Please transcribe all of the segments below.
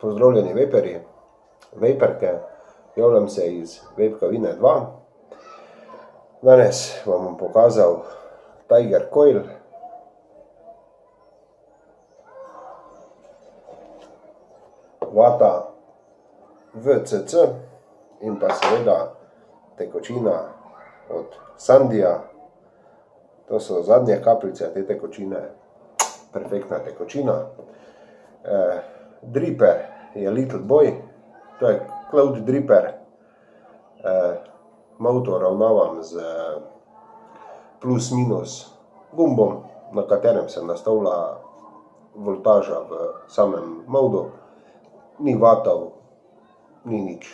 Pozdravljeni vaperji, vaperke, javljam se iz Vape Kavine 2. Danes vam bom pokazal Tiger Coil. Vata VCC in pa seveda tekočina od Sandija. To so zadnje kapljice te tekočine, perfektna tekočina. Dripper je Little Boy, to je Cloud Dripper. Molto ravnavam z plus minus gumbom, na katerem se nastavlja voltaža v samem moldu. Ni vatov, ni nič.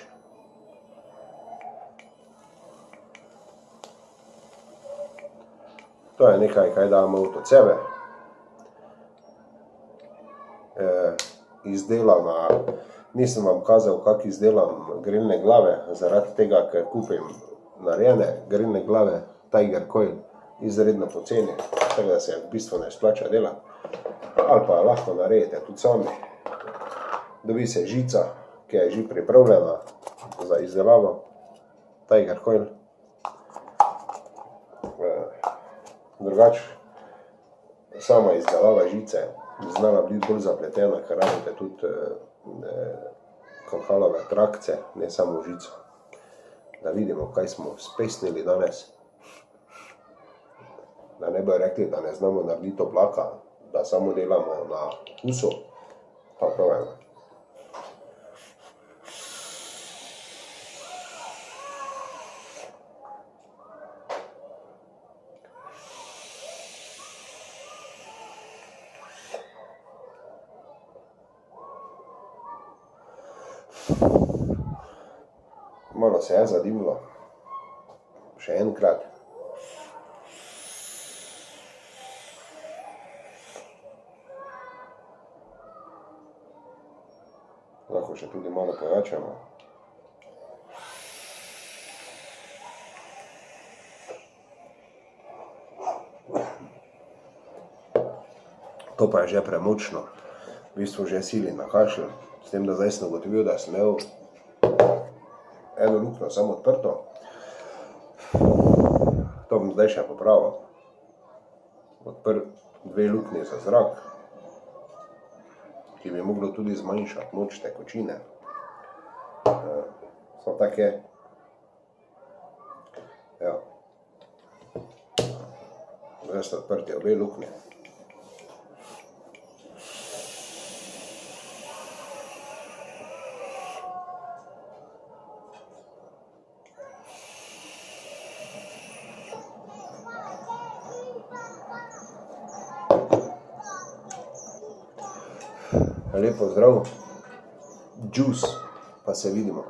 To je nekaj, kaj da mold od sebe. Izdelana, nisem vam kazal, kak izdelam grelne glave, zaradi tega, ker kupim narejene grelne glave Tiger Coil izredno poceni, tako da se v bistvu ne splača delati. Ali pa lahko naredite tudi sami. Dobi se žica, ki je že pripravljena za izdelavo Tiger Coil. Drugače, sama izdelava žice znala biti bolj zapletena, ker rabite tudi kalhalove trakce, ne samo žico. Da vidimo, kaj smo spesnili danes. Da ne bojo rekli, da ne znamo narediti oblaka, da samo delamo na okusu. Pa probajmo. Malo se je zadimilo. Še enkrat. Lahko še tudi malo povečamo. To pa je že premočno. V bistvu že sili na kašelj. S tem, da zdaj sem ugotovil, da sem imel eno luknjo samo odprto. To bom zdaj še popravil. Odprl dve luknji za zrak, ki bi moglo tudi zmanjšati moč tekočine. So take. Ja. Zdaj sta odprti obe luknji. Lep pozdrav, Juice, pa se vidimo.